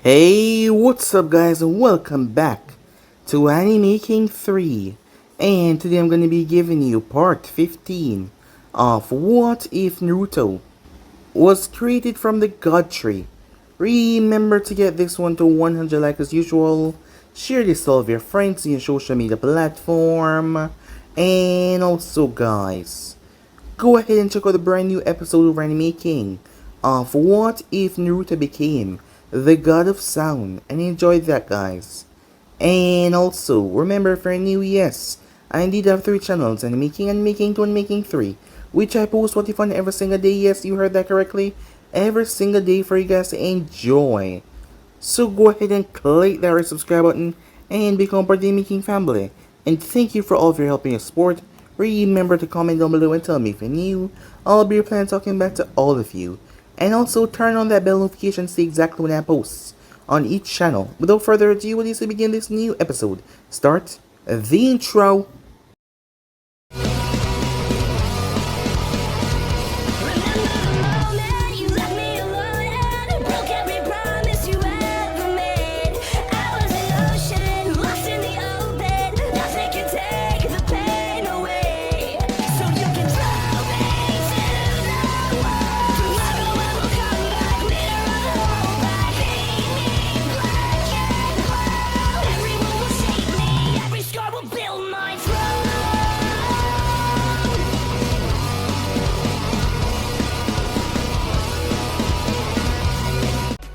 Hey, what's up guys and welcome back to Anime King 3. And today I'm going to be giving you part 15 of What If Naruto was created from the God Tree. Remember to get this one to 100 likes as usual. Share this to all of your friends on your social media platform. And also guys, go ahead and check out the brand new episode of Anime King of What If Naruto Became the God of Sound, and enjoy that guys. And also, remember if you're new, yes, I indeed have 3 channels, Anime King, Anime King 2, Anime King 3, which I post what you fun every single day. Yes, you heard that correctly, every single day for you guys to enjoy. So go ahead and click that red subscribe button and become part of the Anime King family. And thank you for all of your help and your support. Remember to comment down below and tell me if you're new. I'll be replying talking back to all of you. And also turn on that bell notification to see exactly when I post on each channel. Without further ado, we need to begin this new episode. Start the intro.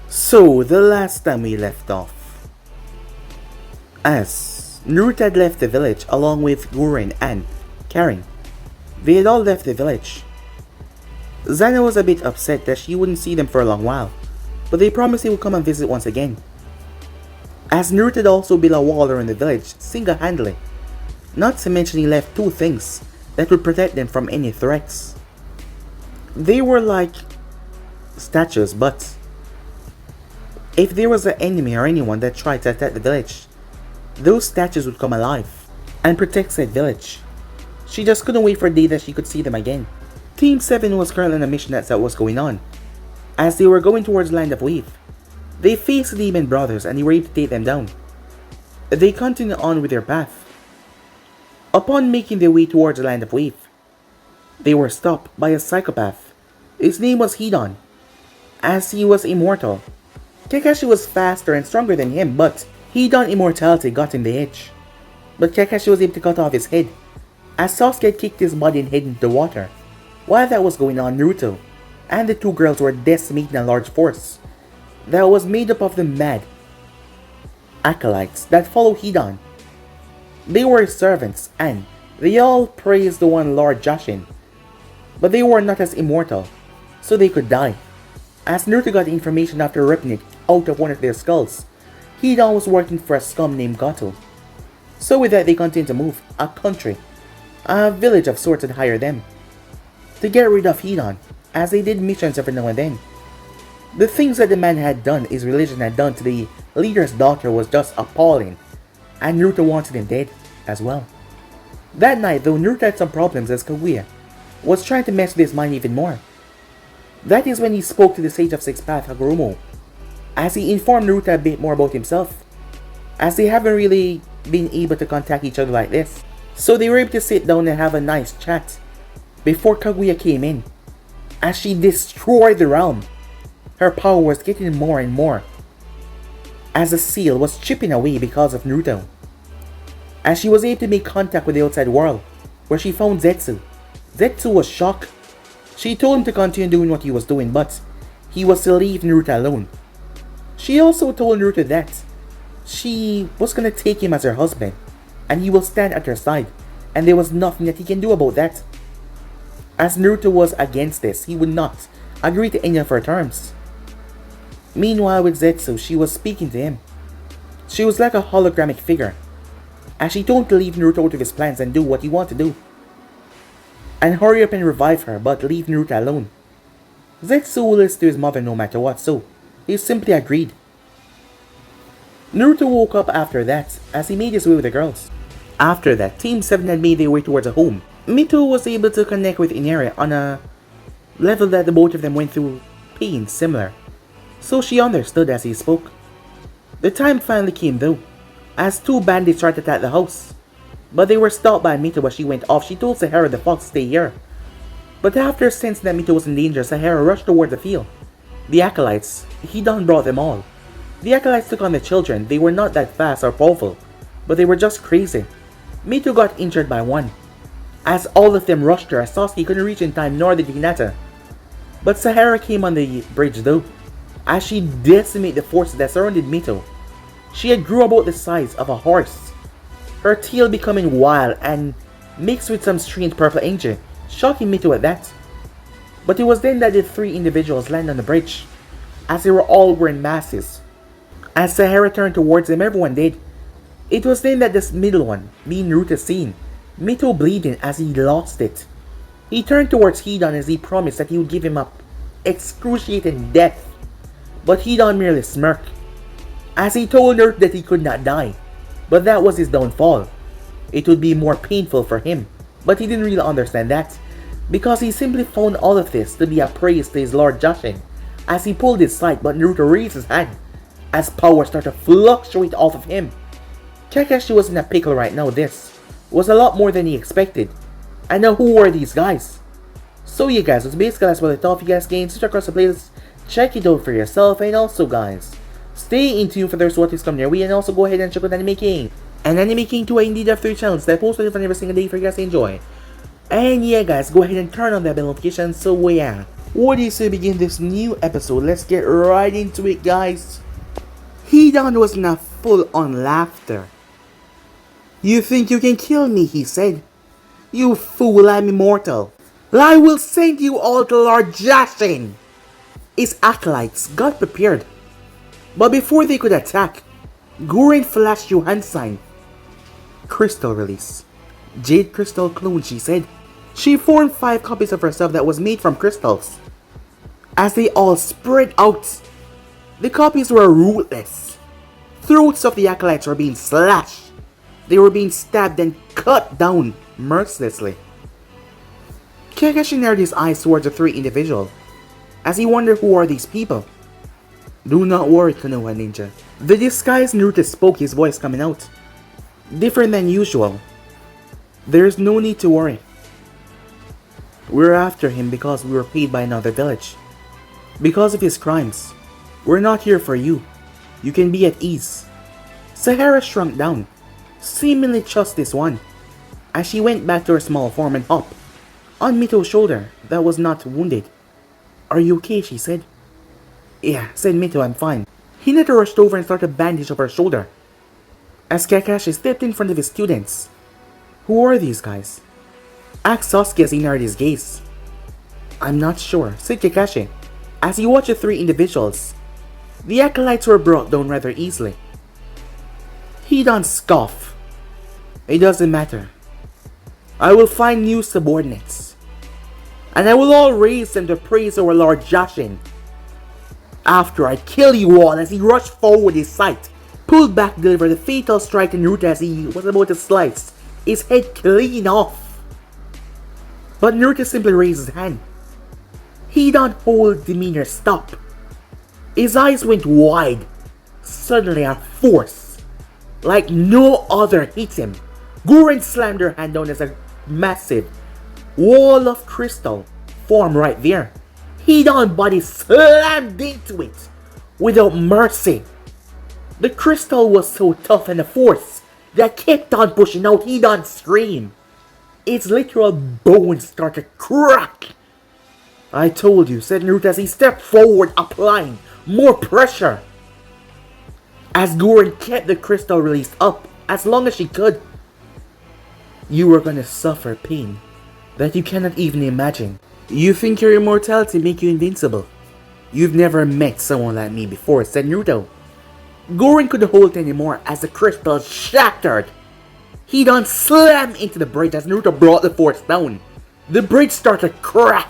So, the last time we left off, as Naruto had left the village along with Guren and Karen. They had all left the village. Zana was a bit upset that she wouldn't see them for a long while, but they promised they would come and visit once again. As Naruto had also built a wall around the village single-handedly, not to mention he left 2 things that would protect them from any threats. They were like statues, but if there was an enemy or anyone that tried to attack the village, those statues would come alive and protect said village. She just couldn't wait for a day that she could see them again. Team 7 was currently on a mission that's what was going on. As they were going towards Land of Wave, they faced the Demon Brothers and they were able to take them down. They continued on with their path. Upon making their way towards the Land of Wave, they were stopped by a psychopath. His name was Hidan, as he was immortal. Kakashi was faster and stronger than him, but Hidan immortality got him the edge. But Kakashi was able to cut off his head, as Sasuke had kicked his body and head into the water. While that was going on, Naruto and the 2 girls were decimating a large force that was made up of the mad acolytes that followed Hidan. They were his servants, and they all praised the one Lord Jashin, but they were not as immortal, so they could die. As Naruto got information after ripping it out of one of their skulls, Hidan was working for a scum named Gato. So with that, they continued to move a country, a village of sorts, and hire them to get rid of Hidan, as they did missions every now and then. The things that the man had done, his religion had done to the leader's daughter, was just appalling, and Naruto wanted him dead as well. That night though, Naruto had some problems as Kaguya was trying to mess with his mind even more. That is when he spoke to the Sage of Six Paths, Hagoromo, as he informed Naruto a bit more about himself, as they haven't really been able to contact each other like this. So they were able to sit down and have a nice chat before Kaguya came in, as she destroyed the realm. Her power was getting more and more, as the seal was chipping away because of Naruto. As she was able to make contact with the outside world, where she found Zetsu. Zetsu was shocked. She told him to continue doing what he was doing, but he was to leave Naruto alone. She also told Naruto that she was gonna take him as her husband, and he will stand at her side, and there was nothing that he can do about that. As Naruto was against this, he would not agree to any of her terms. Meanwhile with Zetsu, she was speaking to him. She was like a hologramic figure, as she told him to leave Naruto out of his plans and do what he wanted to do, and hurry up and revive her, but leave Naruto alone. Zetsu will listen to his mother no matter what, so he simply agreed. Naruto woke up after that, as he made his way with the girls. After that, Team 7 had made their way towards a home. Mito was able to connect with Inari on a level that the both of them went through pain similar, so she understood as he spoke. The time finally came though, as two bandits tried to attack the house. But they were stopped by Mito as she went off. She told Sahara the fox to stay here. But after sensing that Mito was in danger, Sahara rushed toward the field. The acolytes, Hidan brought them all. The acolytes took on the children. They were not that fast or powerful, but they were just crazy. Mito got injured by one. As all of them rushed her, Sasuke couldn't reach in time, nor did Hinata. But Sahara came on the bridge though, as she decimated the forces that surrounded Mito. She had grew about the size of a horse, her tail becoming wild and mixed with some strange purple energy, shocking Mito at that. But it was then that the three individuals landed on the bridge, as they were all wearing masks. As Sahara turned towards them, everyone did. It was then that this middle one, being Naruto, seen Mito bleeding as he lost it. He turned towards Hidan as he promised that he would give him up excruciating death. But Hidan merely smirked, as he told Naruto that he could not die. But that was his downfall. It would be more painful for him. But he didn't really understand that, because he simply found all of this to be a praise to his Lord Jashin. As he pulled his sight, but Naruto raised his hand, as power started to fluctuate off of him. Kakashi was in a pickle right now. This was a lot more than he expected. And now who were these guys? So yeah guys, it's basically that's what I thought of you guys games. Switch across the playlist, check it out for yourself, and also guys, stay in tune for the rest of what is coming your way, and also go ahead and check out Anime King. And Anime King 2, I indeed have 3 channels that I post on every single day for you guys to enjoy. And yeah guys, go ahead and turn on that bell notification. So yeah, what do you say begin this new episode? Let's get right into it guys. Hidan was in a full-on laughter. "You think you can kill me," he said. "You fool, I'm immortal. I will send you all to Lord Jashin." His acolytes got prepared. But before they could attack, Gurren flashed your hand sign. "Crystal release. Jade crystal clone," she said. She formed 5 copies of herself that was made from crystals. As they all spread out, the copies were ruthless. Throats of the acolytes were being slashed. They were being stabbed and cut down mercilessly. Kakashi narrowed his eyes towards the 3 individuals, as he wondered who are these people. "Do not worry, Konoha Ninja." The disguised Naruto spoke, his voice coming out different than usual. "There's no need to worry. We're after him because we were paid by another village. Because of his crimes. We're not here for you. You can be at ease." Sahara shrunk down, seemingly just this one, as she went back to her small form and hopped on Mito's shoulder that was not wounded. "Are you okay?" she said. "Yeah," said Mito, "I'm fine." Hinata rushed over and started a bandage over her shoulder, as Kakashi stepped in front of his students. "Who are these guys?" asked Sasuke as he narrowed his gaze. "I'm not sure," said Kakashi, as he watched the 3 individuals. The acolytes were brought down rather easily. Hidan scoffed. "It doesn't matter. I will find new subordinates, and I will all raise them to praise our Lord Jashin. After I kill you all," as he rushed forward his sight, pulled back to deliver the fatal strike to Naruto as he was about to slice his head clean off. But Naruto simply raised his hand. Hidan's whole demeanor stopped. His eyes went wide. Suddenly a force like no other hit him. Gurren slammed her hand down as a massive wall of crystal formed right there. Hidan's body slammed into it without mercy. The crystal was so tough and the force that kept on pushing out. Hidan screamed. Its literal bones started to crack. "I told you," said Naruto as he stepped forward, applying more pressure. As Gurren kept the crystal released up as long as she could. "You are gonna suffer pain that you cannot even imagine. You think your immortality make you invincible? You've never met someone like me before," said Naruto. Gurren couldn't hold it anymore as the crystal shattered. Hidan slammed into the bridge as Naruto brought the force down. The bridge started to crack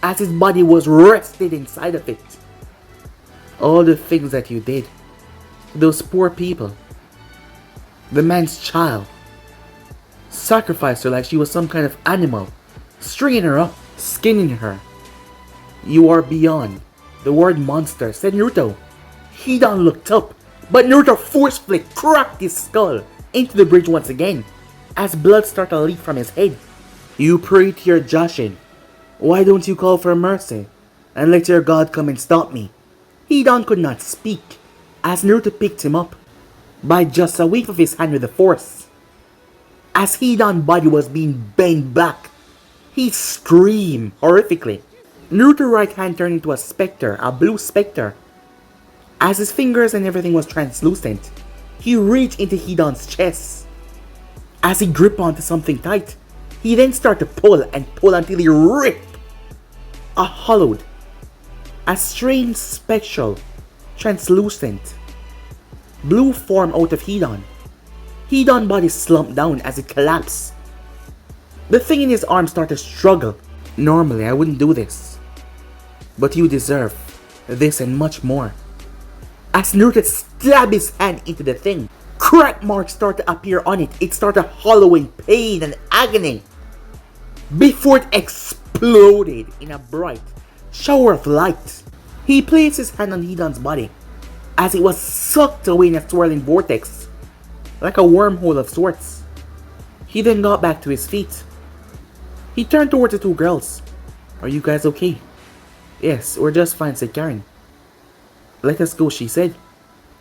as his body was rested inside of it. "All the things that you did, those poor people, the man's child, sacrificed her like she was some kind of animal, stringing her up, skinning her. You are beyond the word monster," said Naruto. Hidan looked up But Naruto forcefully cracked his skull into the bridge once again, as blood started to leak from his head. You pray to your Jashin. Why don't you call for mercy, and let your god come and stop me? Hidan could not speak, as Naruto picked him up by just a wave of his hand with the force. As Hidan's body was being bent back, he screamed horrifically. Naruto's right hand turned into a specter, a blue specter. As his fingers and everything was translucent, he reached into Hidan's chest. As he gripped onto something tight, he then started to pull and pull until he ripped a hollowed, a strange spectral, translucent, blue form out of Hidan. Hidan's body slumped down as it collapsed. The thing in his arm started to struggle. Normally I wouldn't do this, but you deserve this and much more. As Naruto stabbed his hand into the thing, crack marks started to appear on it. It started hollowing pain and agony before it exploded in a bright shower of light. He placed his hand on Hidan's body as it was sucked away in a swirling vortex, like a wormhole of sorts. He then got back to his feet. He turned towards the two girls. Are you guys okay? Yes, we're just fine, said Karen. Let us go, she said.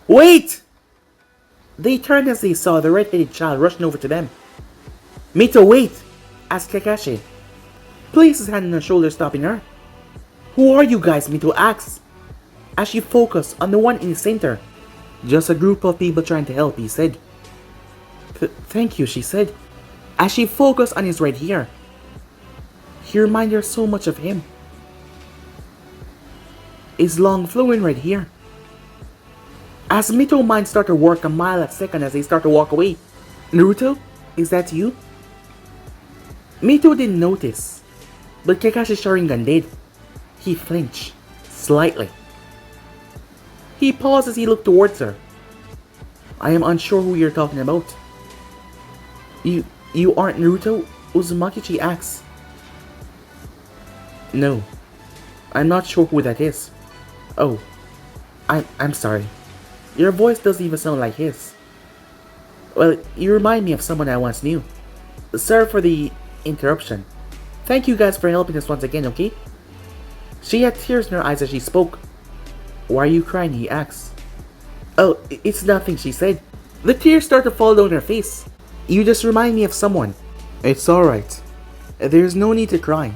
Wait! They turned as they saw the red-headed child rushing over to them. Mito, wait! Asked Kakashi. Placed his hand on her shoulder, stopping her. Who are you guys? Mito asked, as she focused on the one in the center. Just a group of people trying to help, he said. Thank you, she said, as she focused on his red hair. He reminded her so much of him. His long flowing red hair. As Mito's mind started to work a mile a second as they start to walk away. Naruto, is that you? Mito didn't notice, but Kakashi's Sharingan did. He flinched slightly. He paused as he looked towards her. I am unsure who you're talking about. You aren't Naruto? Uzumakichi asked. No, I'm not sure who that is. Oh, I'm sorry. Your voice doesn't even sound like his. Well, you remind me of someone I once knew. Sorry for the interruption. Thank you guys for helping us once again, okay? She had tears in her eyes as she spoke. Why are you crying? He asked. Oh, it's nothing, she said. The tears started to fall down her face. You just remind me of someone. It's alright. There's no need to cry.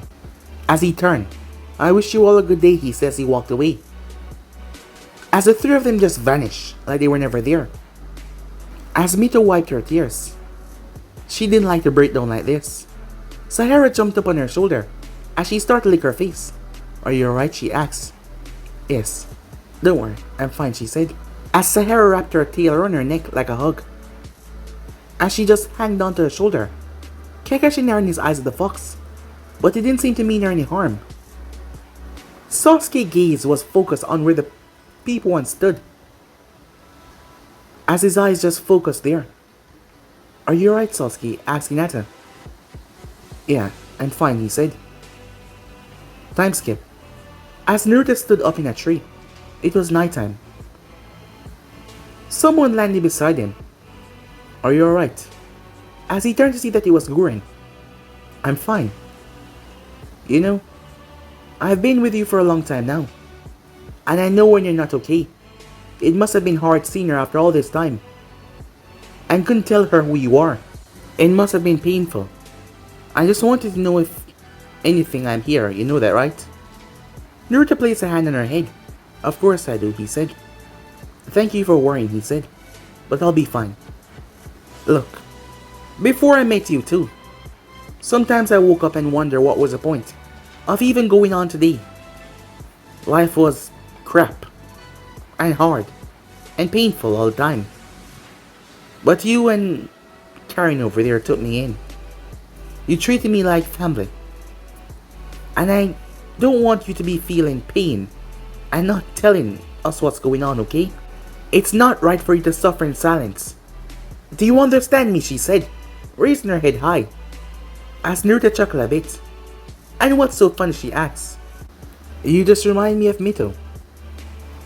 As he turned, I wish you all a good day, he says. He walked away. As the three of them just vanished, like they were never there. As Mito wiped her tears, she didn't like to break down like this. Sahara jumped up on her shoulder as she started to lick her face. Are you alright? She asked. Yes. Don't worry, I'm fine, she said, as Sahara wrapped her tail around her neck like a hug. As she just hanged onto her shoulder, Kakashi narrowed his eyes at the fox, but it didn't seem to mean her any harm. Sasuke's gaze was focused on where the people once stood, as his eyes just focused there. Are you alright, Sasuke? Asked Hinata. Yeah, I'm fine, he said. Time skip. As Naruto stood up in a tree, it was nighttime. Someone landed beside him. Are you alright? As he turned to see that it was Guren. I'm fine. You know, I've been with you for a long time now, and I know when you're not okay. It must have been hard seeing her after all this time, and couldn't tell her who you are. It must have been painful. I just wanted to know if anything I'm here, you know that, right? Naruto placed a hand on her head. Of course I do, he said. Thank you for worrying, he said, but I'll be fine. Look, before I met you too, sometimes I woke up and wonder what was the point of even going on today. Life was crap, and hard, and painful all the time. But you and Karen over there took me in. You treated me like family. And I don't want you to be feeling pain and not telling us what's going on, okay? It's not right for you to suffer in silence. Do you understand me? She said, raising her head high. As Naruto chuckled a bit. And what's so funny? She asked. You just remind me of Mito.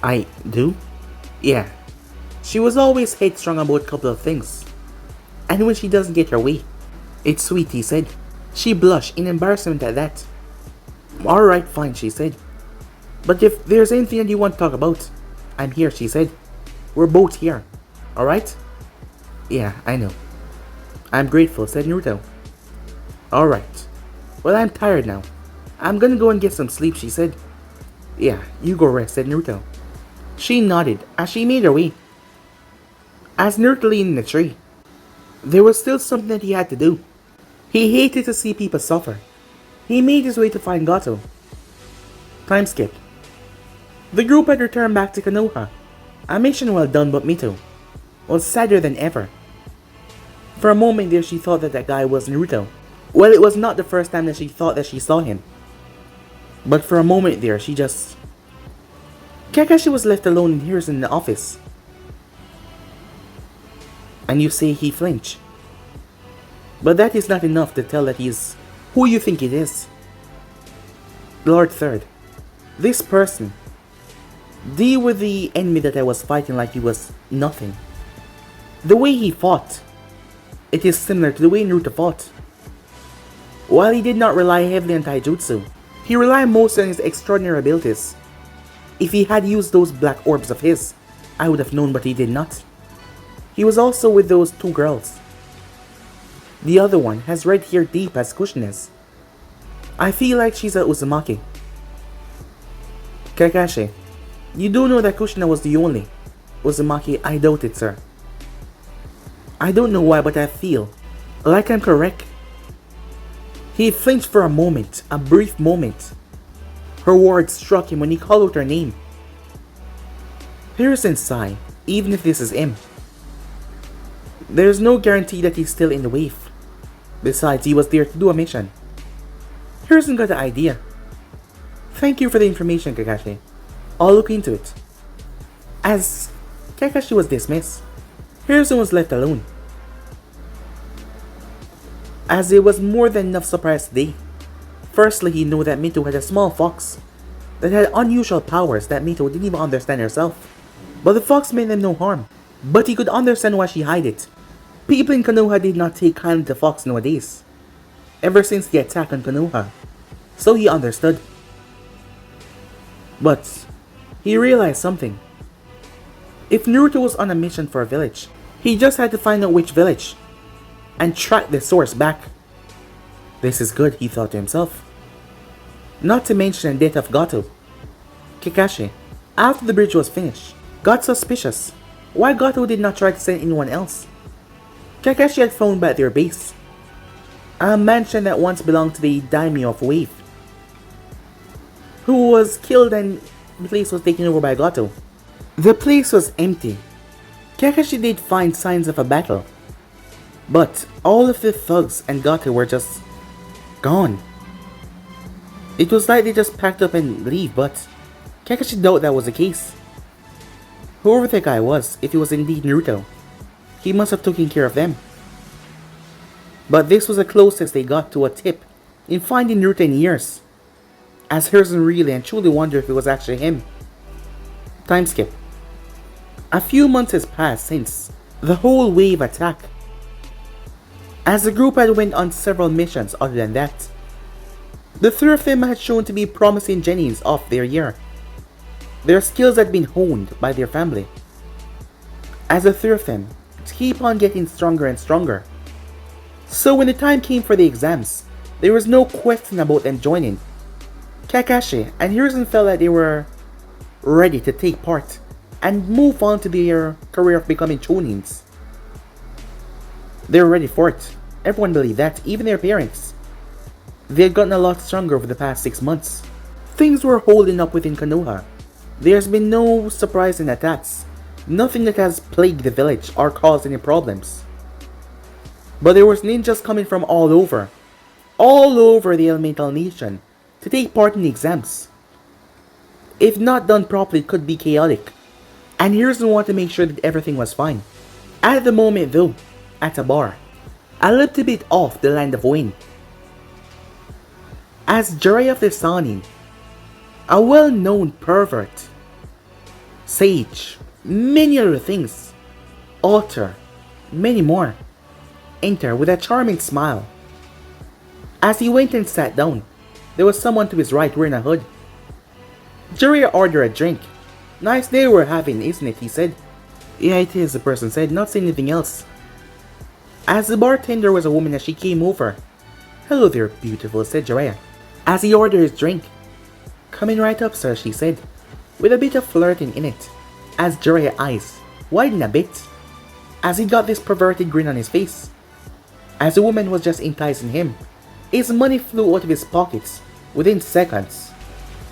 I do? Yeah. She was always headstrong about a couple of things. And when she doesn't get her way, it's sweet, he said. She blushed in embarrassment at that. Alright, fine, she said. But if there's anything that you want to talk about, I'm here, she said. We're both here. Alright? Yeah, I know. I'm grateful, said Naruto. Alright. Well, I'm tired now. I'm gonna go and get some sleep, she said. Yeah, you go rest, said Naruto. She nodded as she made her way. As Naruto leaned in the tree, there was still something that he had to do. He hated to see people suffer. He made his way to find Gato. Time skip. The group had returned back to Konoha. A mission well done, but Mito was sadder than ever. For a moment there she thought that guy was Naruto. Well, it was not the first time that she thought that she saw him. But for a moment there she just... Kakashi was left alone in Hiruzen in the office. And you say he flinched. But that is not enough to tell that he's who you think it is. Lord Third, this person, deal with the enemy that I was fighting like he was nothing. The way he fought, it is similar to the way Naruto fought. While he did not rely heavily on taijutsu, he relied mostly on his extraordinary abilities. If he had used those black orbs of his, I would have known, but he did not. He was also with those two girls. The other one has red hair deep as Kushin is. I feel like she's a Uzumaki. Kakashi, you do know that Kushina was the only Uzumaki? I doubt it, sir. I don't know why, but I feel like I'm correct. He flinched for a moment, a brief moment. Her words struck him when he called out her name. Hiruzen sighed, even if this is him. There's no guarantee that he's still in the wave. Besides, he was there to do a mission. Hiruzen got the idea. Thank you for the information, Kakashi. I'll look into it. As Kakashi was dismissed, Hiruzen was left alone. As it was more than enough surprise today. Firstly, he knew that Mito had a small fox that had unusual powers that Mito didn't even understand herself. But the fox meant them no harm. But he could understand why she hid it. People in Konoha did not take kindly to fox nowadays, ever since the attack on Konoha. So he understood. But he realized something. If Naruto was on a mission for a village, he just had to find out which village and track the source back. This is good, he thought to himself. Not to mention the death of Gato. Kakashi, after the bridge was finished, got suspicious. Why Gato did not try to send anyone else? Kakashi had flown back their base, a mansion that once belonged to the daimyo of Wave, who was killed and the place was taken over by Gato. The place was empty. Kakashi did find signs of a battle, but all of the thugs and Gato were just gone. It was like they just packed up and leave, but Kakashi doubted that was the case. Whoever that guy was, if it was indeed Naruto, he must have taken care of them. But this was the closest they got to a tip in finding Naruto in years, as Hiruzen really and truly wondered if it was actually him. Time skip. A few months has passed since the whole wave attack, as the group had went on several missions other than that. The three of them had shown to be promising genin of their year. Their skills had been honed by their family, as the three of them keep on getting stronger and stronger. So when the time came for the exams, there was no question about them joining. Kakashi and Hiruzen felt that they were ready to take part and move on to their career of becoming Chunins. They were ready for it. Everyone believed that, even their parents. They had gotten a lot stronger over the past 6 months. Things were holding up within Konoha. There's been no surprising attacks, nothing that has plagued the village or caused any problems. But there was ninjas coming from all over the elemental nation to take part in the exams. If not done properly, it could be chaotic, and Hiruzen wanted to make sure that everything was fine. At the moment though, at a bar, a little bit off the land of Wayne, as Jiraiya of the Sanin, a well-known pervert, sage, many other things, altar, many more, enter with a charming smile. As he went and sat down, there was someone to his right wearing a hood. Jiraiya ordered a drink. Nice day we're having, isn't it? He said. Yeah, it is, the person said, not saying anything else. As the bartender was a woman as she came over. Hello there, beautiful, said Jiraiya, as he ordered his drink. Coming right up, sir, she said, with a bit of flirting in it, as Jiraiya's eyes widened a bit, as he got this perverted grin on his face. As the woman was just enticing him, his money flew out of his pockets within seconds.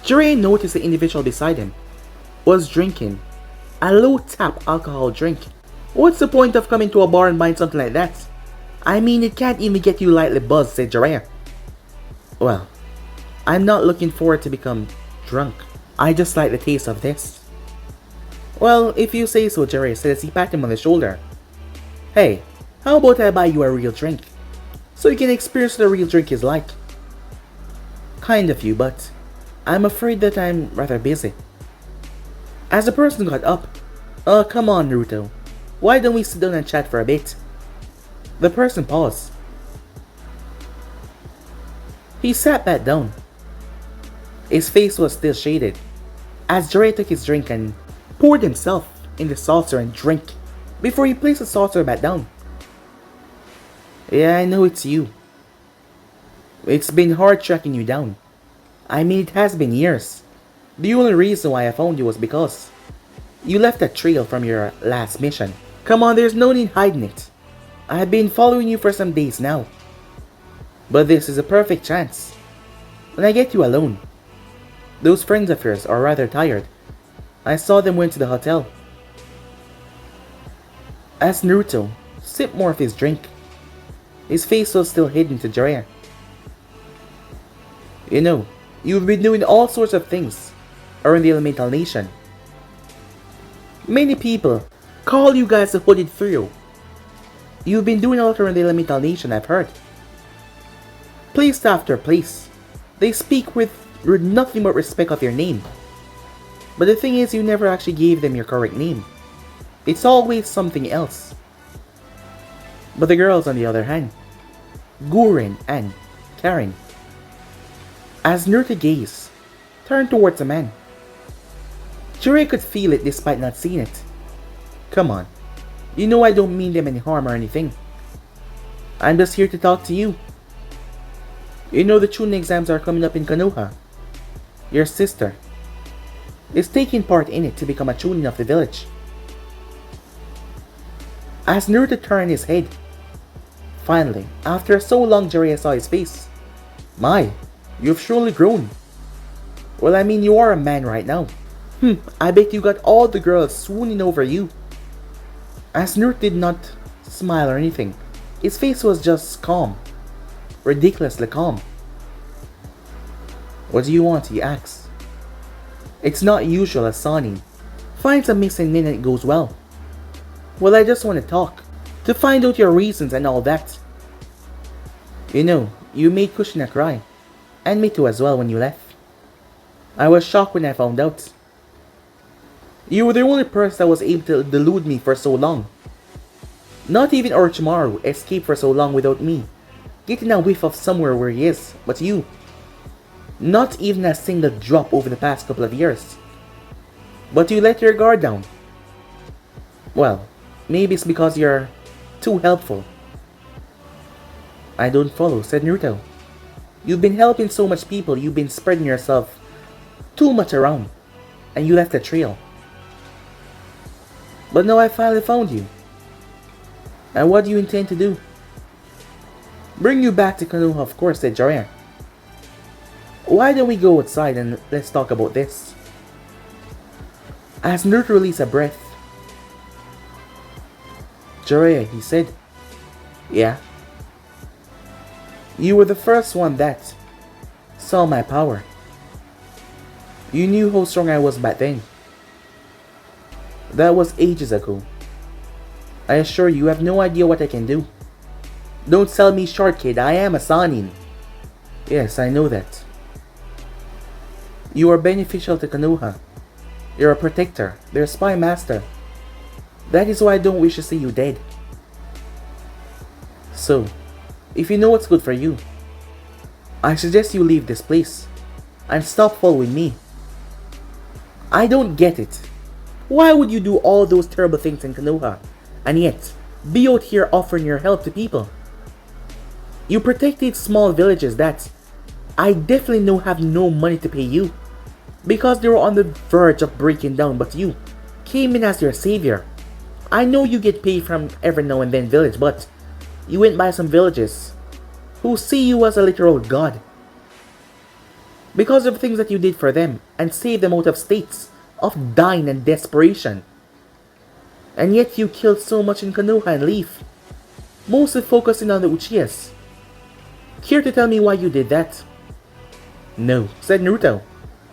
Jiraiya noticed the individual beside him was drinking a low-tap alcohol drink. What's the point of coming to a bar and buying something like that? I mean, it can't even get you lightly buzzed, said Jiraiya. Well, I'm not looking forward to become drunk. I just like the taste of this. Well, if you say so, Jiraiya said as he patted him on the shoulder. Hey, how about I buy you a real drink? So you can experience what a real drink is like. Kind of you, but I'm afraid that I'm rather busy. As the person got up, come on, Naruto. Why don't we sit down and chat for a bit? The person paused. He sat back down. His face was still shaded, as Jiraiya took his drink and poured himself in the saucer and drank before he placed the saucer back down. Yeah, I know it's you. It's been hard tracking you down. I mean, it has been years. The only reason why I found you was because you left a trail from your last mission. Come on, there's no need hiding it. I've been following you for some days now. But this is a perfect chance. When I get you alone. Those friends of yours are rather tired. I saw them went to the hotel. As Naruto sipped more of his drink, his face was still hidden to Jiraiya. You know, you've been doing all sorts of things around the Elemental Nation. Many people call you guys the Hooded Trio. You've been doing a lot around the Elemental Nation, I've heard. Place after place, they speak with nothing but respect of your name. But the thing is, you never actually gave them your correct name. It's always something else. But the girls, on the other hand, Gurren and Karen, as Naruto gazed, turned towards the man. Jiraiya could feel it despite not seeing it. Come on, you know I don't mean them any harm or anything. I'm just here to talk to you. You know the Chunin exams are coming up in Konoha. Your sister is taking part in it to become a Chunin of the village. As Naruto turned his head, finally, after so long, Jiraiya saw his face. My, you've surely grown. Well, I mean, you are a man right now. I bet you got all the girls swooning over you. As Naruto did not smile or anything, his face was just calm. Ridiculously calm. What do you want? He asks. It's not usual as Sanin finds a missing nin and it goes well. Well, I just want to talk, to find out your reasons and all that. You know, you made Kushina cry, and Mito as well when you left. I was shocked when I found out. You were the only person that was able to delude me for so long. Not even Orochimaru escaped for so long without me getting a whiff of somewhere where he is, but you. Not even a single drop over the past couple of years. But you let your guard down. Well, maybe it's because you're too helpful. I don't follow, said Naruto. You've been helping so much people, you've been spreading yourself too much around, and you left a trail. But now I finally found you. And what do you intend to do? Bring you back to Konoha, of course, said Jiraiya. Why don't we go outside and let's talk about this? As Naruto released a breath. Jiraiya, he said. Yeah. You were the first one that saw my power. You knew how strong I was back then. That was ages ago. I assure you, you have no idea what I can do. Don't sell me short, kid. I am a Sanin. Yes, I know that. You are beneficial to Konoha. You're a protector. They're a spy master. That is why I don't wish to see you dead. So, if you know what's good for you, I suggest you leave this place and stop following me. I don't get it. Why would you do all those terrible things in Konoha and yet be out here offering your help to people? You protected small villages that I definitely know have no money to pay you because they were on the verge of breaking down, but you came in as your savior. I know you get paid from every now and then village, but you went by some villages who see you as a literal god because of things that you did for them and saved them out of states of dying and desperation. And yet you killed so much in Konoha and leave, mostly focusing on the Uchihas. Care to tell me why you did that? No, said Naruto.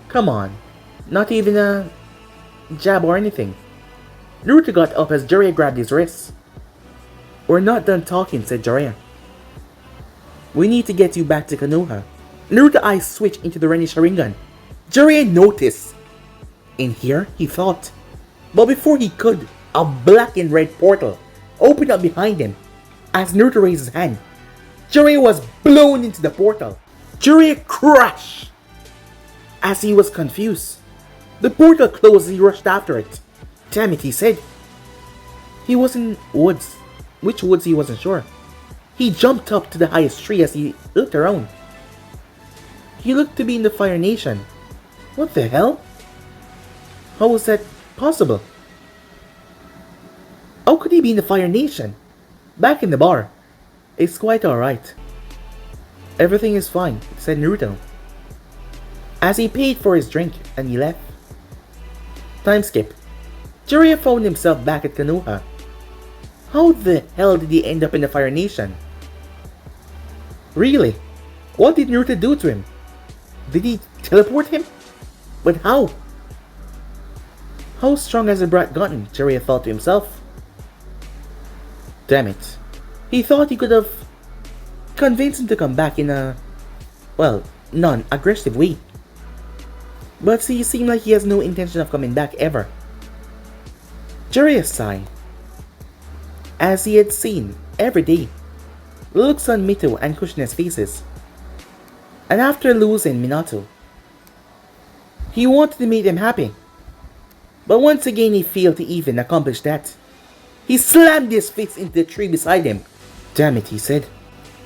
Come on, not even a jab or anything. Naruto got up as Jiraiya grabbed his wrist. We're not done talking, said Jiraiya. We need to get you back to Konoha. Naruto's eyes switched into the Renni Sharingan. Jiraiya noticed. In here, he thought. But before he could, a black and red portal opened up behind him. As Naruto raised his hand, Jiraiya was blown into the portal. Jiraiya crashed. As he was confused, the portal closed as he rushed after it. Damn it, he said. He was in woods. Which woods he wasn't sure. He jumped up to the highest tree as he looked around. He looked to be in the Fire Nation. What the hell? How was that possible? How could he be in the Fire Nation? Back in the bar. It's quite alright. Everything is fine, said Naruto. As he paid for his drink and he left. Time skip. Jiraiya found himself back at Konoha. How the hell did he end up in the Fire Nation? Really? What did Naruto do to him? Did he teleport him? But how? How strong has the brat gotten? Jiraiya thought to himself. Damn it. He thought he could have convinced him to come back in a, well, non-aggressive way. But he seemed like he has no intention of coming back ever. Jiraiya sighed. As he had seen every day, the looks on Mito and Kushina's faces. And after losing Minato, he wanted to make them happy. But once again he failed to even accomplish that. He slammed his fist into the tree beside him. Damn it, he said.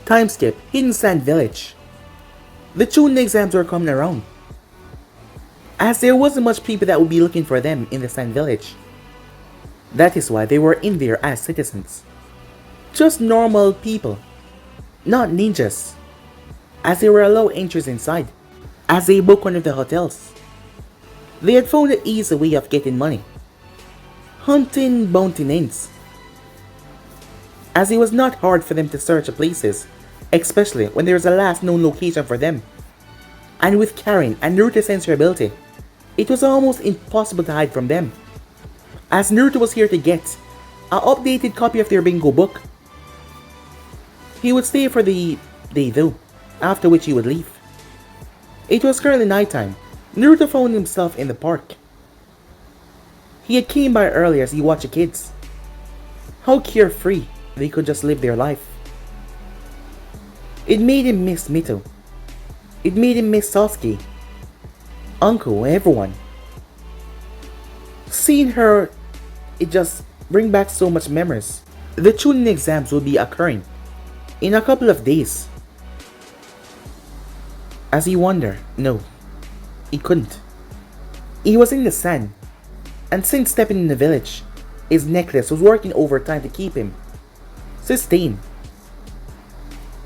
Time skip, Hidden Sand Village. The Chunin exams were coming around, as there wasn't much people that would be looking for them in the Sand Village. That is why they were in there as citizens. Just normal people, not ninjas, as they were allowed entries inside, as they booked one of the hotels. They had found an easy way of getting money, hunting bounty names, as it was not hard for them to search the places, especially when there was a last known location for them. And with Karin and Naruto's sensory ability, it was almost impossible to hide from them, as Naruto was here to get an updated copy of their bingo book. He would stay for the day though, after which he would leave. It was currently nighttime. Naruto found himself in the park. He had came by early as he watched the kids. How carefree they could just live their life. It made him miss Mito. It made him miss Sasuke, Uncle, everyone. Seeing her, it just brings back so much memories. The Chunin exams will be occurring in a couple of days. As he wondered, no, he couldn't. He was in the sand, and since stepping in the village, his necklace was working overtime to keep him sustained.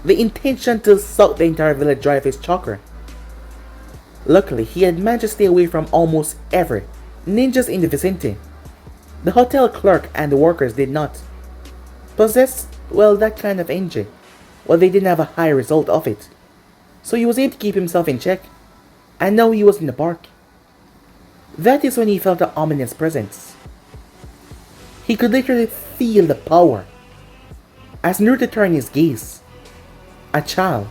The intention to suck the entire village dry of his chakra. Luckily, he had managed to stay away from almost every ninjas in the vicinity. The hotel clerk and the workers did not possess, well, that kind of energy. Well, they didn't have a high result of it. So he was able to keep himself in check. And now he was in the park. That is when he felt an ominous presence. He could literally feel the power. As Naruto turned his gaze, a child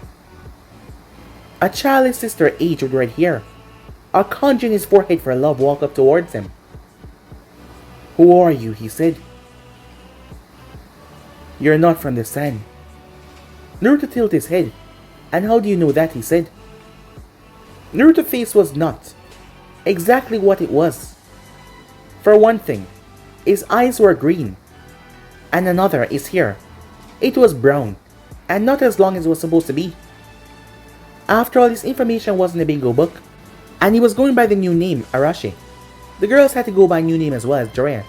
his sister age with red hair, a conjuring his forehead for love, walked up towards him. Who are you? He said. You're not from the sand. Naruto tilted his head. And how do you know that, he said. Naruto's face was not exactly what it was. For one thing, his eyes were green. And another, his hair. It was brown, and not as long as it was supposed to be. After all, this information was in the bingo book, and he was going by the new name, Arashi. The girls had to go by a new name as well, as Jiraiya.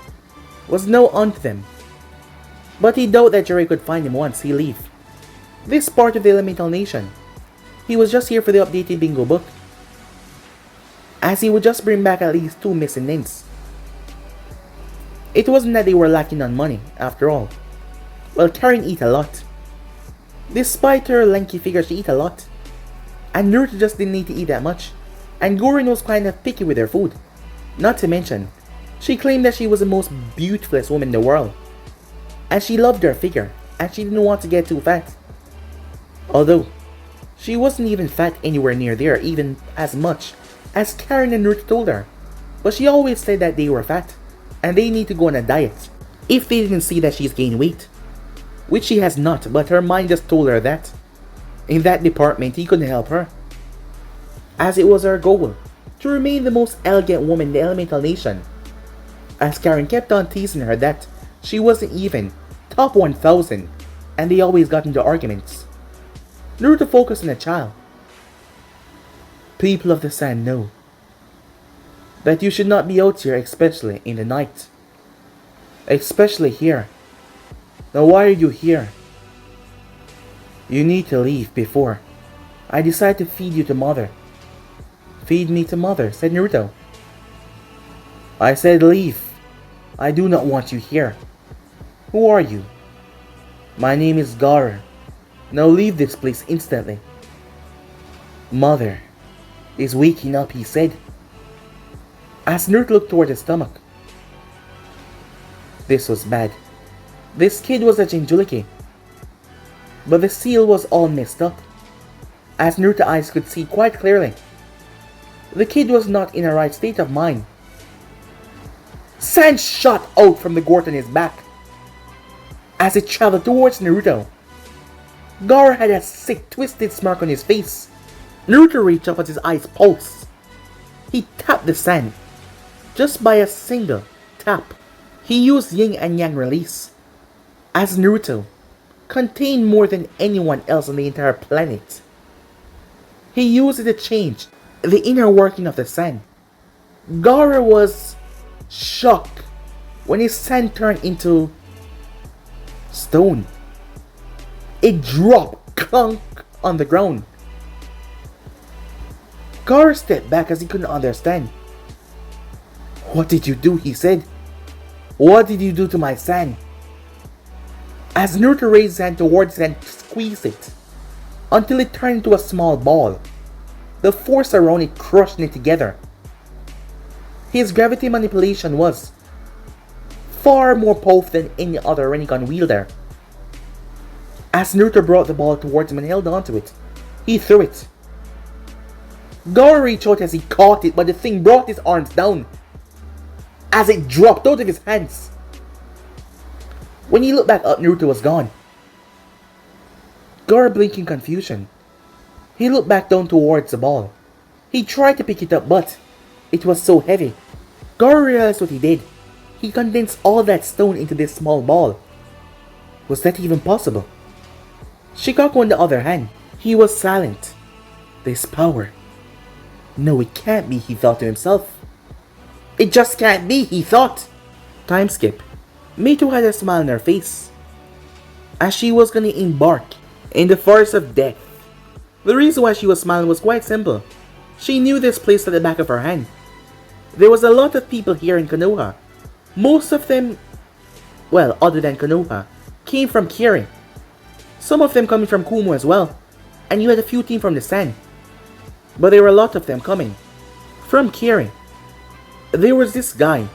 Was no unto them. But he doubted that Jiraiya could find him once he leave. This part of the elemental nation. He was just here for the updated bingo book, as he would just bring back at least 2 missing names. It wasn't that they were lacking on money, after all. Well, Karen eat a lot. Despite her lanky figure, she eat a lot. And Naruto just didn't need to eat that much. And Gorin was kind of picky with her food. Not to mention, she claimed that she was the most beautifulest woman in the world. And she loved her figure, and she didn't want to get too fat. Although, she wasn't even fat anywhere near there, even as much as Karen and Naruto told her. But she always said that they were fat, and they need to go on a diet, if they didn't see that she's gained weight. Which she has not, but her mind just told her that. In that department, he couldn't help her, as it was her goal to remain the most elegant woman in the elemental nation. As Karen kept on teasing her that she wasn't even top 1000, and they always got into arguments. Naruto focused on the child. People of the sand know that you should not be out here, especially in the night. Especially here. Now why are you here? You need to leave before I decide to feed you to mother. Feed me to mother, said Naruto. I said leave. I do not want you here. Who are you? My name is Gaara. Now leave this place instantly. Mother is waking up, he said, as Naruto looked toward his stomach. This was bad. This kid was a Jinchuriki, but the seal was all messed up, as Naruto's eyes could see quite clearly. The kid was not in a right state of mind. Sand shot out from the gourd on his back as it traveled towards Naruto. Gaara had a sick, twisted smirk on his face. Naruto reached up as his eyes pulsed. He tapped the sand, just by a single tap. He used yin and yang release, as Naruto contained more than anyone else on the entire planet. He used it to change the inner working of the sand. Gaara was shocked when his sand turned into stone. It dropped clunk on the ground. Gaara stepped back as he couldn't understand. What did you do? He said. What did you do to my sand? As Naruto raised his hand towards it and squeezed it until it turned into a small ball. The force around it crushed it together. His gravity manipulation was far more powerful than any other Rinnegan wielder. As Naruto brought the ball towards him and held onto it, he threw it. Gaara reached out as he caught it, but the thing brought his arms down as it dropped out of his hands. When he looked back up, Naruto was gone. Gaara blinked in confusion. He looked back down towards the ball. He tried to pick it up, but it was so heavy. Gaara realized what he did. He condensed all that stone into this small ball. Was that even possible? Shikaku, on the other hand, he was silent. This power. No, it can't be, he thought to himself. It just can't be, he thought. Time skip. Mito had a smile on her face, as she was gonna embark in the forest of death. The reason why she was smiling was quite simple. She knew this place at the back of her hand. There was a lot of people here in Konoha. Most of them, well, other than Konoha, came from Kirin. Some of them coming from Kumo as well. And you had a few team from the sand. But there were a lot of them coming from Kirin. There was this guy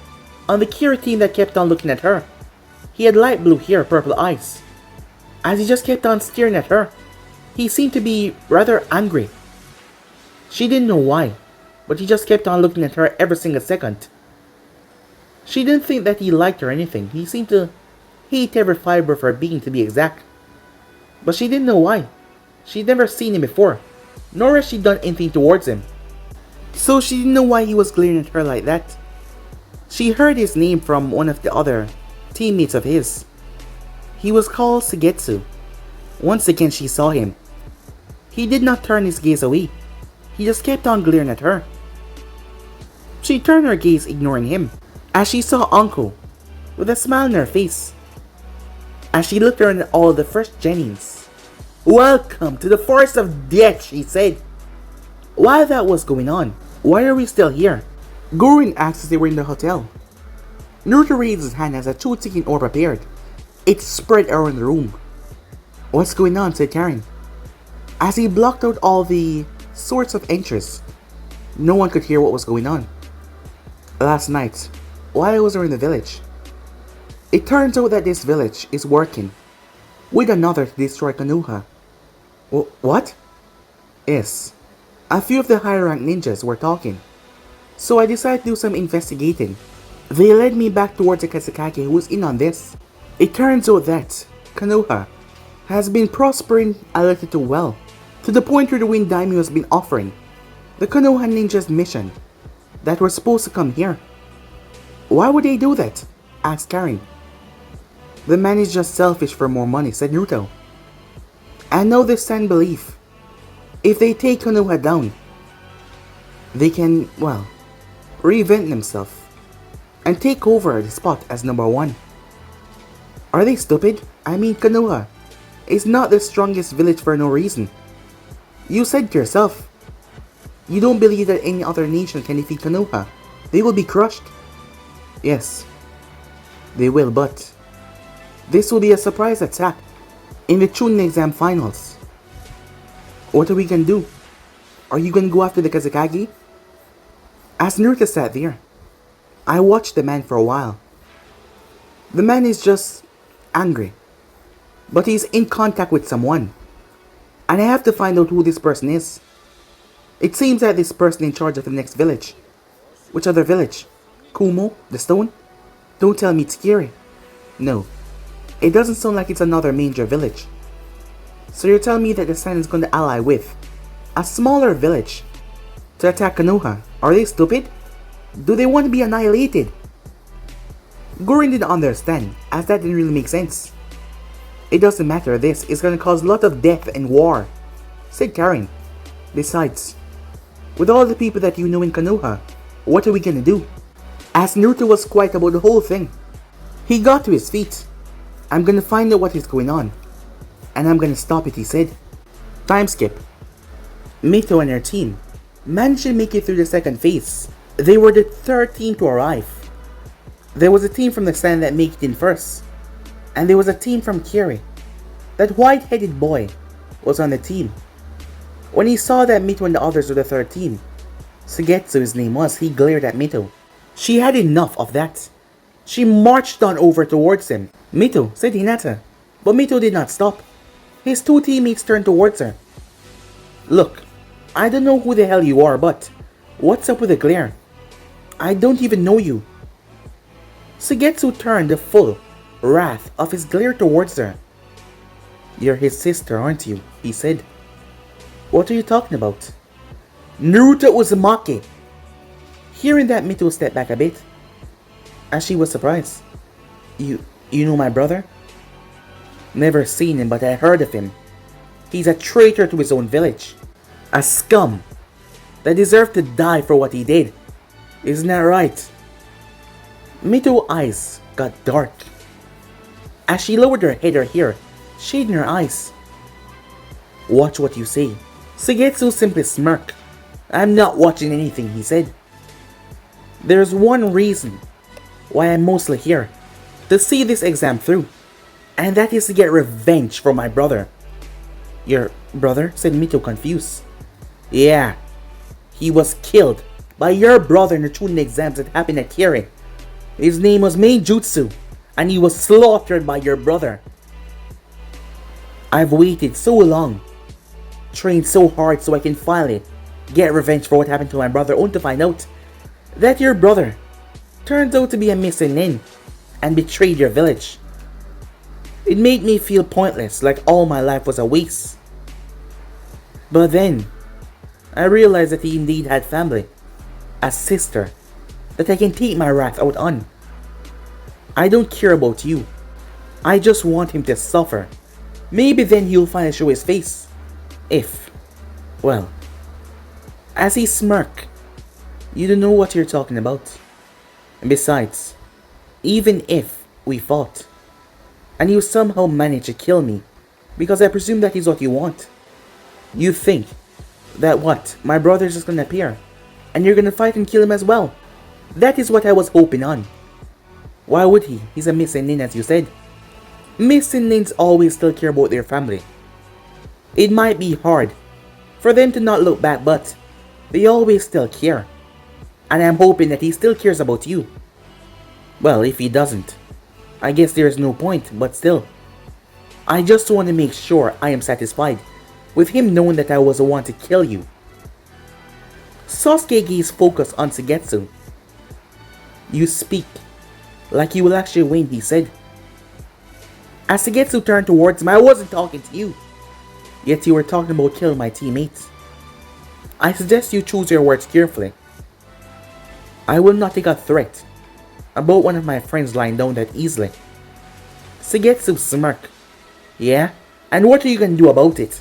on the Kira team that kept on looking at her. He had light blue hair, purple eyes. As he just kept on staring at her, he seemed to be rather angry. She didn't know why, but he just kept on looking at her every single second. She didn't think that he liked her or anything. He seemed to hate every fiber of her being to be exact. But she didn't know why. She'd never seen him before, nor had she done anything towards him. So she didn't know why he was glaring at her like that. She heard his name from one of the other teammates of his. He was called Sugetsu. Once again she saw him. He did not turn his gaze away. He just kept on glaring at her. She turned her gaze, ignoring him, as she saw Anko, with a smile on her face. As she looked around at all the fresh Jennings. "Welcome to the forest of death," she said. While that was going on, "Why are we still here?" Gorin asked as they were in the hotel. Naruto raised his hand as a Chunin orb appeared. It spread around the room. "What's going on?" said Karen, as he blocked out all the sorts of entries. No one could hear what was going on. "Last night, while I was around the village, it turns out that this village is working with another to destroy Konoha." What? "Yes. A few of the higher ranked ninjas were talking. So I decided to do some investigating. They led me back towards the Kazekage who was in on this. It turns out that Konoha has been prospering a little too well, to the point where the Wind Daimyo has been offering the Konoha ninjas mission that were supposed to come here." "Why would they do that?" asked Karen. "The man is just selfish for more money," said Naruto. "I know this stand belief. If they take Konoha down, they can, well, reinvent themselves and take over the spot as number one." "Are they stupid? I mean, Konoha is not the strongest village for no reason. You said to yourself, you don't believe that any other nation can defeat Konoha. They will be crushed." "Yes, they will, but this will be a surprise attack in the Chunin exam finals. What are we gonna do? Are you gonna go after the Kazekage?" As Naruto sat there, I watched the man for a while. The man is just angry, but he's in contact with someone, and I have to find out who this person is. It seems that this person in charge of the next village. Which other village? Kumo? The stone? Don't tell me it's Kiri. No, it doesn't sound like it's another major village. So you're telling me that the Sun is going to ally with a smaller village to attack Konoha? Are they stupid? Do they want to be annihilated? Gorin didn't understand, as that didn't really make sense. "It doesn't matter, this is going to cause a lot of death and war," said Karen. "Besides, with all the people that you know in Konoha, what are we going to do?" As Naruto was quiet about the whole thing, he got to his feet. "I'm going to find out what is going on, and I'm going to stop it," he said. Time skip. Mito and her team managed to make it through the second phase. They were the third team to arrive. There was a team from the stand that made it in first, and there was a team from Kiri. That white-headed boy was on the team. When he saw that Mito and the others were the third team, Sugetsu his name was, he glared at Mito. She had enough of that. She marched on over towards him. "Mito," said Hinata, but Mito did not stop. His two teammates turned towards her. "Look, I don't know who the hell you are, but what's up with the glare? I don't even know you." Sugetsu turned the full wrath of his glare towards her. "You're his sister, aren't you?" he said. "What are you talking about?" Naruto Uzumaki. Hearing that, Mito stepped back a bit, as she was surprised. You know my brother?" "Never seen him, but I heard of him. He's a traitor to his own village. A scum that deserved to die for what he did. Isn't that right?" Mito's eyes got dark. As she lowered her head, her hair shading her eyes. "Watch what you say." Sugetsu simply smirked. "I'm not watching anything," he said. "There's one reason why I'm mostly here. To see this exam through. And that is to get revenge for my brother." "Your brother?" said Mito, confused. "Yeah. He was killed by your brother in the Chunin exams that happened at Kiri. His name was Meijutsu, and he was slaughtered by your brother. I've waited so long, trained so hard so I can finally get revenge for what happened to my brother, only to find out that your brother turned out to be a missing nin and betrayed your village. It made me feel pointless, like all my life was a waste. But then, I realized that he indeed had family, a sister, that I can take my wrath out on. I don't care about you. I just want him to suffer. Maybe then he'll finally show his face. If, well, as he smirked, you don't know what you're talking about. And besides, even if we fought, and you somehow manage to kill me, because I presume that is what you want, you think that what, my brother's just gonna appear, and you're gonna fight and kill him as well. That is what I was hoping on. Why would he? He's a missing nin, as you said. Missing nins always still care about their family. It might be hard for them to not look back, but they always still care. And I'm hoping that he still cares about you. Well, if he doesn't, I guess there is no point, but still. I just want to make sure I am satisfied with him knowing that I was the one to kill you. Sasuke gazed focused on Suigetsu. You speak like you will actually win, he said. As Suigetsu turned towards him, I wasn't talking to you. Yet you were talking about killing my teammates. I suggest you choose your words carefully. I will not take a threat about one of my friends lying down that easily. Suigetsu smirked. Yeah? And what are you gonna do about it?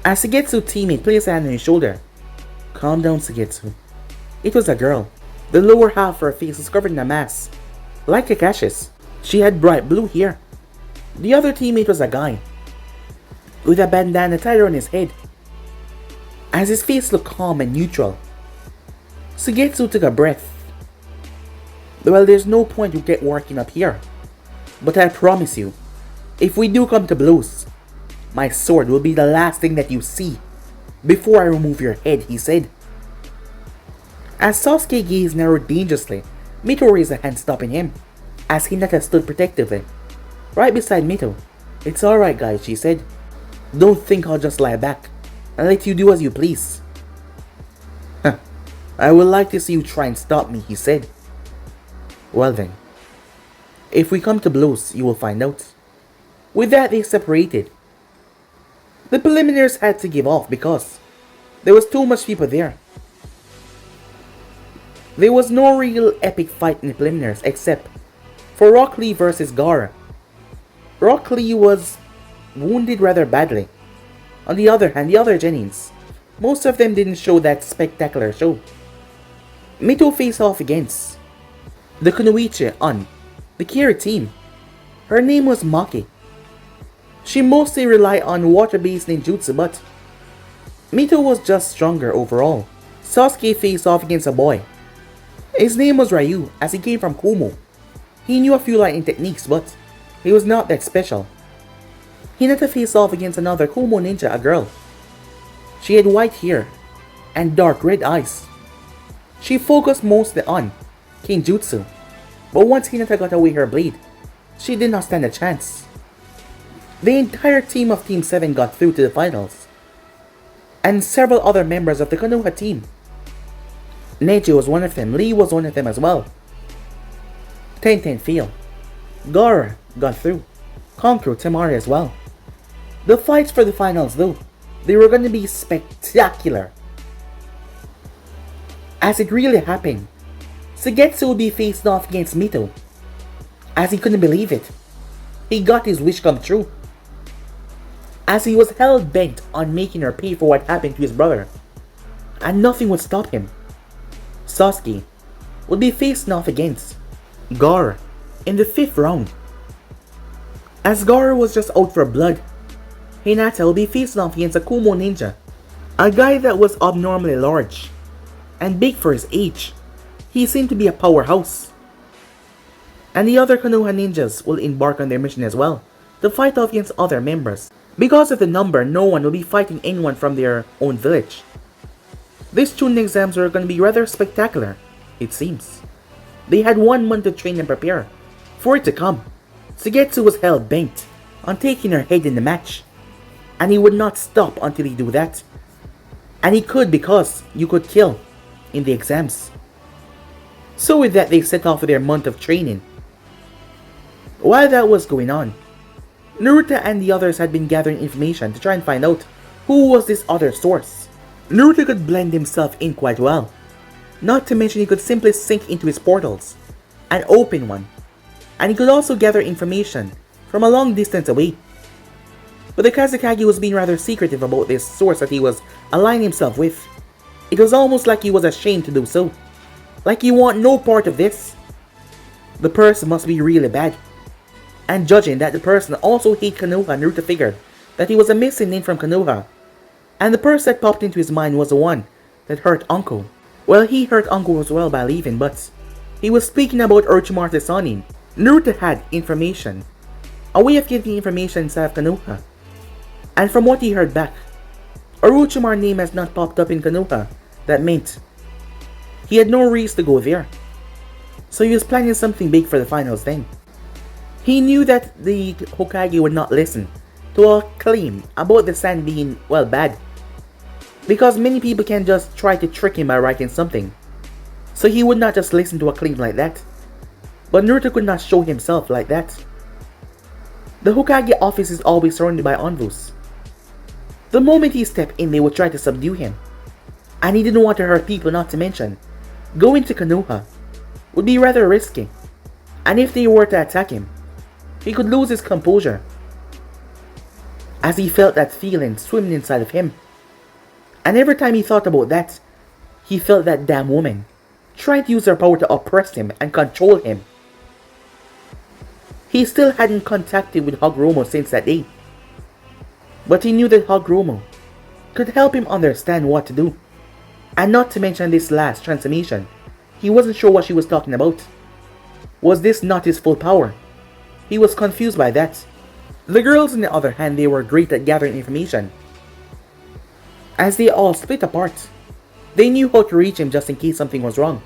As Suigetsu's teammate placed a hand on his shoulder. Calm down, Suigetsu. It was a girl. The lower half of her face was covered in a mask, like Kakashi's. She had bright blue hair. The other teammate was a guy, with a bandana tied around his head. As his face looked calm and neutral, Suigetsu took a breath. Well, there's no point to get working up here, but I promise you, if we do come to blows, my sword will be the last thing that you see before I remove your head, he said. As Sasuke's gaze narrowed dangerously, Mito raised a hand stopping him, as Hinata stood protectively, right beside Mito. It's alright guys, she said. Don't think I'll just lie back and let you do as you please. I would like to see you try and stop me, he said. Well then, if we come to blows, you will find out. With that, they separated. The preliminaries had to give off because there was too much people there. There was no real epic fight in the preliminaries except for Rock Lee versus Gaara. Rock Lee was wounded rather badly. On the other hand, the other Genins, most of them didn't show that spectacular show. Mito faced off against the Kunoichi on the Kiri team. Her name was Maki. She mostly relied on water-based ninjutsu, but Mito was just stronger overall. Sasuke faced off against a boy. His name was Ryu, as he came from Kumo. He knew a few lightning techniques, but he was not that special. Hinata faced off against another Kumo ninja, a girl. She had white hair and dark red eyes. She focused mostly on Kenjutsu, but once Hinata got away her blade, she did not stand a chance. The entire team of Team 7 got through to the finals, and several other members of the Konoha team. Neji was one of them, Lee was one of them as well. Tenten failed. Gaara got through. Kankuro Temari as well. The fights for the finals though, they were going to be spectacular. As it really happened, Suigetsu would be faced off against Mito. As he couldn't believe it, he got his wish come true. As he was hell-bent on making her pay for what happened to his brother, and nothing would stop him. Sasuke would be facing off against Gaara in the 5th round. As Gaara was just out for blood, Hinata would be facing off against a Kumo ninja, a guy that was abnormally large and big for his age. He seemed to be a powerhouse. And the other Konoha ninjas will embark on their mission as well, to fight off against other members. Because of the number, no one will be fighting anyone from their own village. These Chunin exams were going to be rather spectacular, it seems. They had 1 month to train and prepare for it to come. Suigetsu was hell-bent on taking her head in the match, and he would not stop until he do that. And he could, because you could kill in the exams. So with that, they set off for their month of training. While that was going on, Naruto and the others had been gathering information to try and find out who was this other source. Naruto could blend himself in quite well, not to mention he could simply sink into his portals and open one, and he could also gather information from a long distance away. But the Kazekage was being rather secretive about this source that he was aligning himself with. It was almost like he was ashamed to do so, like he want no part of this. The person must be really bad. And judging that the person also hated Konoha, Naruto figured that he was a missing name from Konoha, and the person that popped into his mind was the one that hurt Uncle. Well, he hurt Uncle as well by leaving, but he was speaking about Orochimaru's Sanin. Naruto had information, a way of getting information inside of Konoha, and from what he heard back, Orochimaru's name has not popped up in Konoha. That meant he had no reason to go there, so he was planning something big for the finals then. He knew that the Hokage would not listen to a claim about the sand being, well, bad, because many people can just try to trick him by writing something, so he would not just listen to a claim like that. But Naruto could not show himself like that. The Hokage office is always surrounded by envoys. The moment he stepped in, they would try to subdue him, and he didn't want to hurt people, not to mention going to Konoha would be rather risky, and if they were to attack him, he could lose his composure, as he felt that feeling swimming inside of him. And every time he thought about that, he felt that damn woman trying to use her power to oppress him and control him. He still hadn't contacted with Hagoromo since that day, but he knew that Hagoromo could help him understand what to do. And not to mention this last transformation, he wasn't sure what she was talking about. Was this not his full power? He was confused by that. The girls, on the other hand, they were great at gathering information. As they all split apart, they knew how to reach him just in case something was wrong.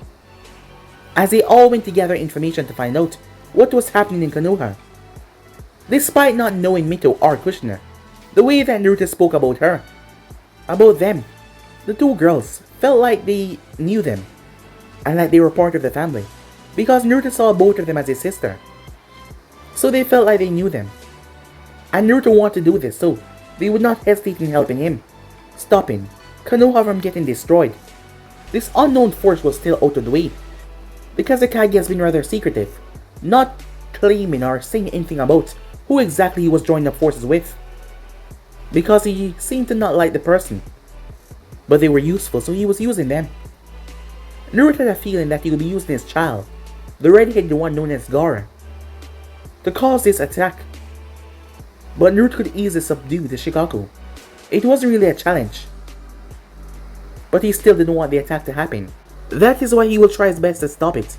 As they all went to gather information to find out what was happening in Konoha. Despite not knowing Mito or Kushner, the way that Naruto spoke about her, about them, the two girls felt like they knew them, and like they were part of the family, because Naruto saw both of them as his sister. So they felt like they knew them. And Naruto wanted to do this, so they would not hesitate in helping him, stopping Konoha from getting destroyed. This unknown force was still out of the way, because the Kage has been rather secretive, not claiming or saying anything about who exactly he was joining up forces with, because he seemed to not like the person, but they were useful, so he was using them. Naruto had a feeling that he would be using his child, the red-headed one known as Gaara, to cause this attack. But Naruto could easily subdue the Shikaku. It wasn't really a challenge, but he still didn't want the attack to happen. That is why he will try his best to stop it.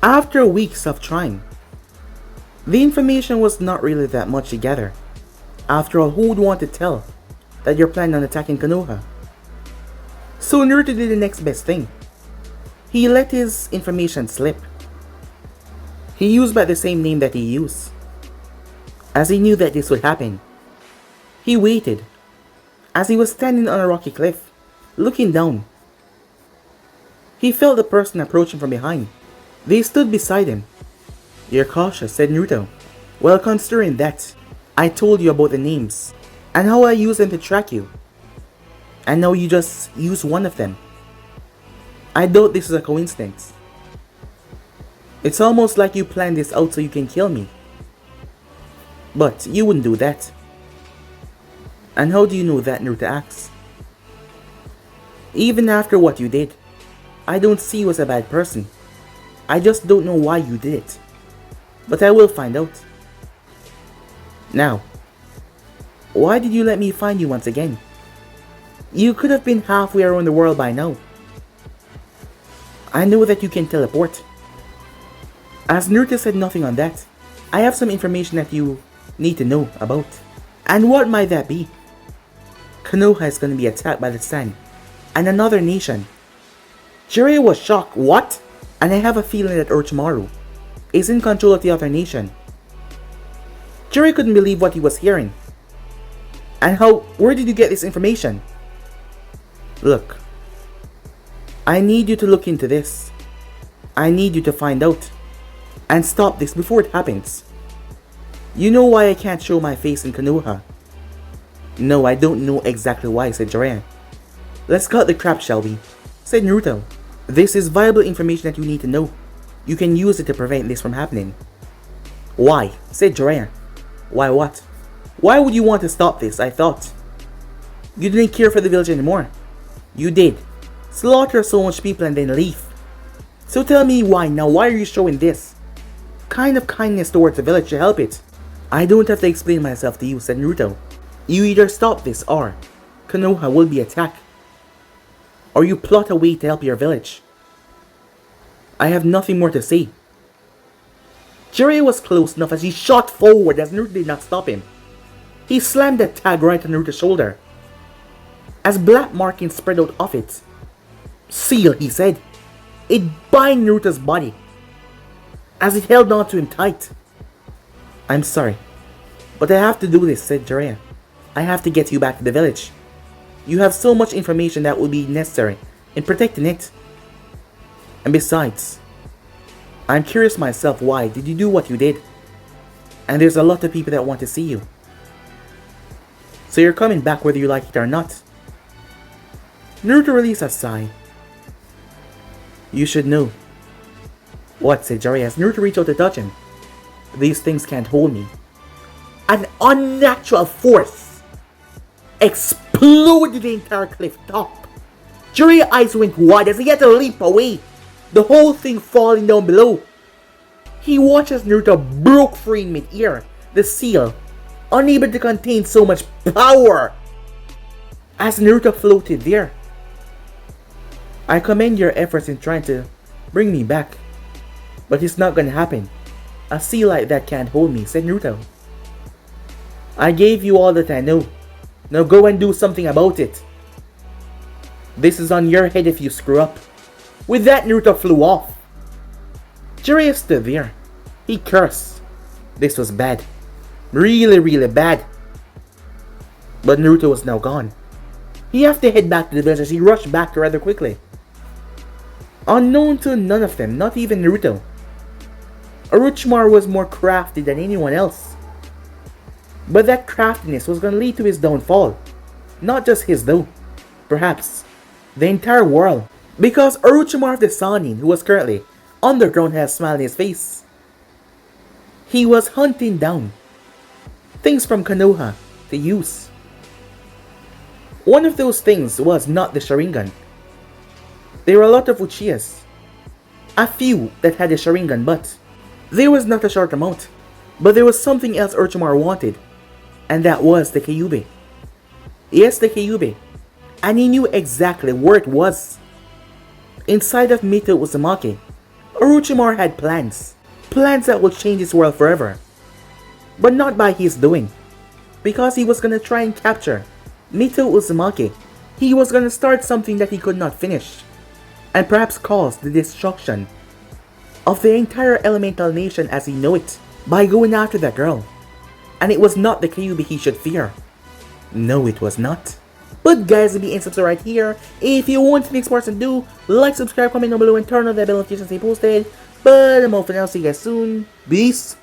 After weeks of trying, the information was not really that much to gather. After all, who would want to tell that you're planning on attacking Konoha? So Naruto did the next best thing. He let his information slip. He used by the same name that he used. As he knew that this would happen, he waited. As he was standing on a rocky cliff, looking down, he felt the person approaching from behind. They stood beside him. "You're cautious," said Naruto. "Well, considering that I told you about the names and how I use them to track you, and now you just use one of them. I doubt this is a coincidence. It's almost like you planned this out so you can kill me. But you wouldn't do that." "And how do you know that?" Naruto asks. "Even after what you did, I don't see you as a bad person. I just don't know why you did it. But I will find out. Now, why did you let me find you once again? You could have been halfway around the world by now. I know that you can teleport." As Naruto said nothing on that, I have some information that you need to know about. "And what might that be?" "Konoha is going to be attacked by the Sand and another nation." Jiraiya was shocked. "What?" "And I have a feeling that Orochimaru is in control of the other nation." Jiraiya couldn't believe what he was hearing. "And where did you get this information?" "Look, I need you to look into this. I need you to find out and stop this before it happens. You know why I can't show my face in Konoha? No, I don't know exactly why, said Jiraiya. Let's cut the crap, shall we? Said Naruto. This is viable information that you need to know. You can use it to prevent this from happening. Why? Said Jiraiya. Why what? Why would you want to stop this? I thought you didn't care for the village anymore. You did. Slaughter so much people and then leave. So tell me why now. Why are you showing this kind of kindness towards the village to help it? I don't have to explain myself to you, said Naruto. You either stop this or Konoha will be attacked. Or you plot a way to help your village. I have nothing more to say. Jiraiya was close enough as he shot forward as Naruto did not stop him. He slammed the tag right on Naruto's shoulder. As black markings spread out of it. Seal, he said. It bind Naruto's body. As it held on to him tight. I'm sorry, but I have to do this, said Jiraiya. I have to get you back to the village. You have so much information that will be necessary in protecting it. And besides, I'm curious myself, why did you do what you did? And there's a lot of people that want to see you. So you're coming back whether you like it or not. Naruto released a sigh. You should know. What, said Jiraiya as Naruto reached out to touch him. These things can't hold me. An unnatural force exploded the entire cliff top. Jiraiya's eyes went wide as he had to leap away, the whole thing falling down below. He watched as Naruto broke free in mid-air, the seal, unable to contain so much power. As Naruto floated there. I commend your efforts in trying to bring me back, but it's not gonna happen. A seal like that can't hold me, said Naruto. I gave you all that I know. Now go and do something about it. This is on your head if you screw up. With that, Naruto flew off. Jiraiya stood there. He cursed. This was bad. Really, really bad. But Naruto was now gone. He had to head back to the village as he rushed back rather quickly. Unknown to none of them, not even Naruto, Orochimaru was more crafty than anyone else. But that craftiness was going to lead to his downfall. Not just his though. Perhaps the entire world. Because Orochimaru the Sannin, who was currently underground, had a smile on his face. He was hunting down things from Konoha to use. One of those things was not the Sharingan. There were a lot of Uchihas. A few that had the Sharingan, but there was not a short amount. But there was something else Orochimaru wanted. And that was the Kyuubi. Yes, the Kyuubi. And he knew exactly where it was. Inside of Mito Uzumaki, Orochimaru had plans. Plans that would change his world forever. But not by his doing. Because he was gonna try and capture Mito Uzumaki. He was gonna start something that he could not finish. And perhaps cause the destruction of the entire elemental nation as he knew it. By going after that girl. And it was not the Kyuubi he should fear. No, it was not. But guys, it'll be in subscribe right here. If you want the next person to do, like, subscribe, comment down below, and turn on the bell notifications they posted. But I'm off for now. See you guys soon. Peace.